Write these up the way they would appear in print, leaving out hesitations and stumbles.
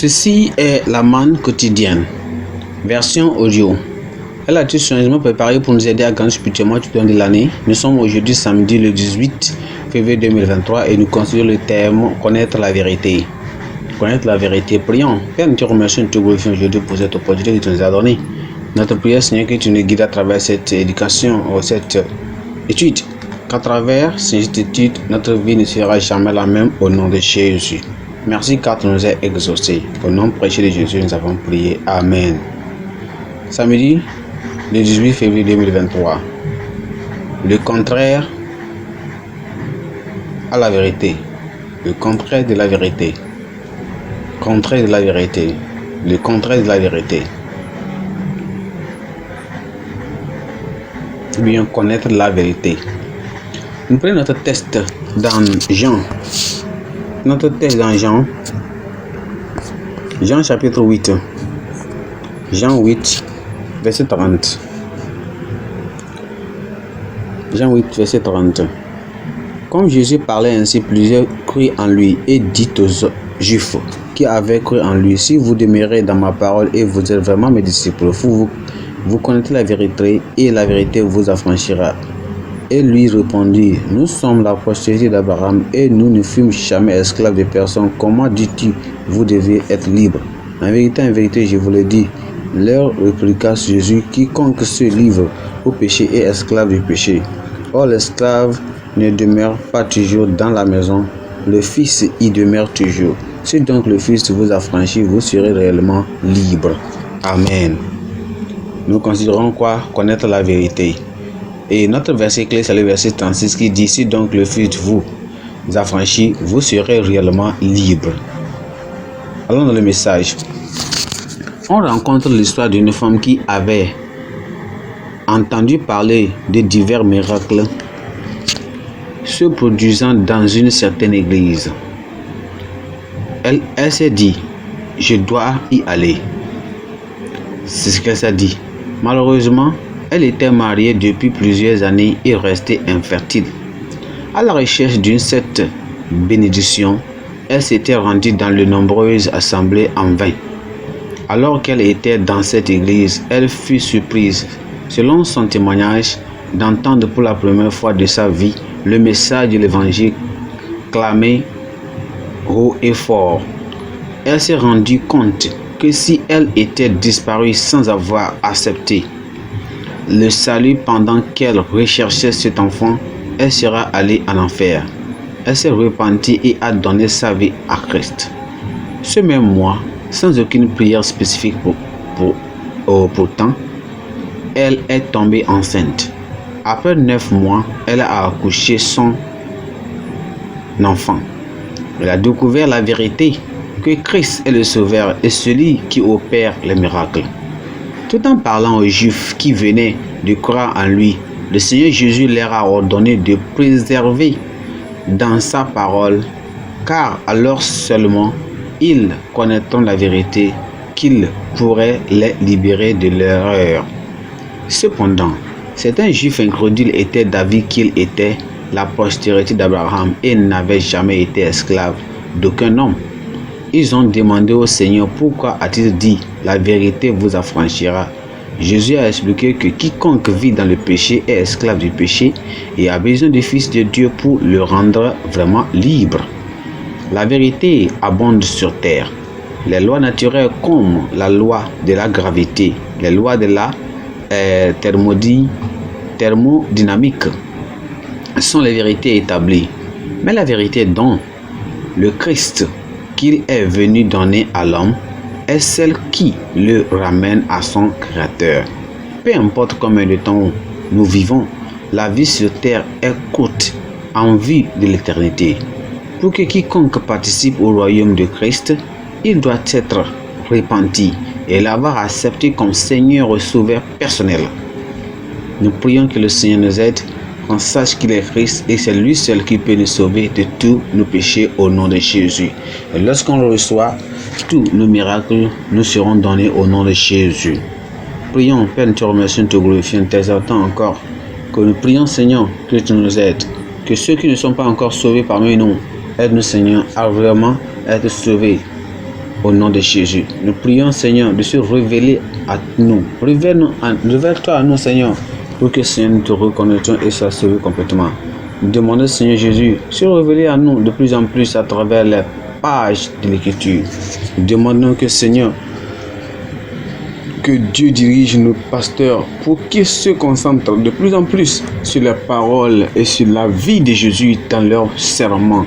Ceci est la manne quotidienne, version audio. Elle a été soigneusement préparée pour nous aider à grandir spirituellement tout au long de l'année. Nous sommes aujourd'hui samedi le 18 février 2023 et nous considérons le thème connaître la vérité. Connaître la vérité. Prions. Père, nous te remercions et nous te glorifions aujourd'hui pour cette opportunité que tu nous as donnée. Notre prière, Seigneur, que tu nous guides à travers cette éducation, cette étude. Qu'à travers cette étude, notre vie ne sera jamais la même au nom de Jésus. Merci car tu nous as exaucés. Au nom prêché de Jésus, nous avons prié. Amen. Samedi, le 18 février 2023. Le contraire à la vérité. Le contraire de la vérité. Contraire de la vérité. Le contraire de la vérité. Bien connaître la vérité. Nous prenons notre test dans Jean. Notre texte dans Jean chapitre 8. Jean 8, verset 30. Jean 8, verset 30. Comme Jésus parlait ainsi, plusieurs crurent en lui et dit aux Juifs qui avaient cru en lui, si vous demeurez dans ma parole et vous êtes vraiment mes disciples, vous connaîtrez la vérité et la vérité vous affranchira. Et lui répondit, nous sommes la postérité d'Abraham et nous ne fûmes jamais esclaves de personne. Comment dis-tu, vous devez être libres? En vérité, je vous le dis. Leur répliqua Jésus, quiconque se livre au péché est esclave du péché. Or l'esclave ne demeure pas toujours dans la maison, le Fils y demeure toujours. Si donc le Fils vous affranchit, vous serez réellement libre. Amen. Nous considérons quoi? Connaître la vérité. Et notre verset clé, c'est le verset 36 qui dit, si donc le Fils vous affranchit, vous serez réellement libre. Allons dans le message. On rencontre l'histoire d'une femme qui avait entendu parler de divers miracles se produisant dans une certaine église. Elle s'est dit, je dois y aller. C'est ce qu'elle s'est dit. Malheureusement, elle était mariée depuis plusieurs années et restait infertile. À la recherche d'une cette bénédiction, elle s'était rendue dans de nombreuses assemblées en vain. Alors qu'elle était dans cette église, elle fut surprise, selon son témoignage, d'entendre pour la première fois de sa vie le message de l'évangile clamé haut et fort. Elle s'est rendue compte que si elle était disparue sans avoir accepté le salut pendant qu'elle recherchait cet enfant, elle sera allée en enfer. Elle s'est repentie et a donné sa vie à Christ. Ce même mois, sans aucune prière spécifique pourtant, elle est tombée enceinte. Après 9 mois, elle a accouché son enfant. Elle a découvert la vérité que Christ est le Sauveur et celui qui opère les miracles. Tout en parlant aux Juifs qui venaient de croire en lui, le Seigneur Jésus leur a ordonné de préserver dans sa parole, car alors seulement ils connaîtront la vérité qu'il pourrait les libérer de l'erreur. Cependant, certains Juifs incrédules étaient d'avis qu'ils étaient la postérité d'Abraham et n'avaient jamais été esclaves d'aucun homme. Ils ont demandé au Seigneur, pourquoi a-t-il dit, la vérité vous affranchira? Jésus a expliqué que quiconque vit dans le péché est esclave du péché et a besoin du Fils de Dieu pour le rendre vraiment libre. La vérité abonde sur terre. Les lois naturelles comme la loi de la gravité, les lois de la thermodynamique sont les vérités établies. Mais la vérité dont le Christ qu'il est venu donner à l'homme est celle qui le ramène à son Créateur. Peu importe combien de temps nous vivons, la vie sur terre est courte en vue de l'éternité. Pour que quiconque participe au royaume de Christ, il doit être repenti et l'avoir accepté comme Seigneur et Sauveur personnel. Nous prions que le Seigneur nous aide, qu'on sache qu'il est Christ et c'est lui seul qui peut nous sauver de tous nos péchés au nom de Jésus. Et lorsqu'on le reçoit, tous nos miracles nous seront donnés au nom de Jésus. Prions, Père, nous te remercions, nous te glorifions, nous t'exaltons encore. Que nous prions, Seigneur, que tu nous aides. Que ceux qui ne sont pas encore sauvés parmi nous, aide-nous, Seigneur, à vraiment être sauvés. au nom de Jésus. Nous prions, Seigneur, de se révéler à nous. Révèle-toi à nous, Seigneur, pour que, Seigneur, nous te reconnaissions et sois sauvé complètement. Nous demandons, Seigneur Jésus, de se révéler à nous de plus en plus à travers les pages de l'Écriture. Nous demandons que, Seigneur, que Dieu dirige nos pasteurs pour qu'ils se concentrent de plus en plus sur les paroles et sur la vie de Jésus dans leur serment.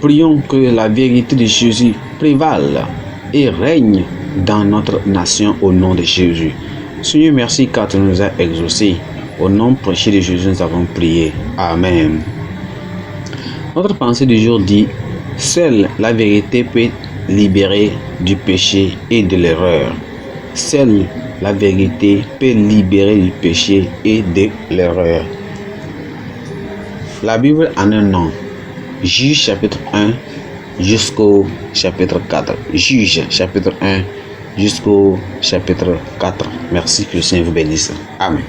Prions que la vérité de Jésus prévale et règne dans notre nation au nom de Jésus. Seigneur, merci car tu nous as exaucés. Au nom précieux de Jésus, nous avons prié. Amen. Notre pensée du jour dit: seule la vérité peut libérer du péché et de l'erreur. Seule la vérité peut libérer du péché et de l'erreur. La Bible en un nom. Juge chapitre 1 jusqu'au chapitre 4. Juge chapitre 1 jusqu'au chapitre 4. Merci, que le Seigneur vous bénisse. Amen.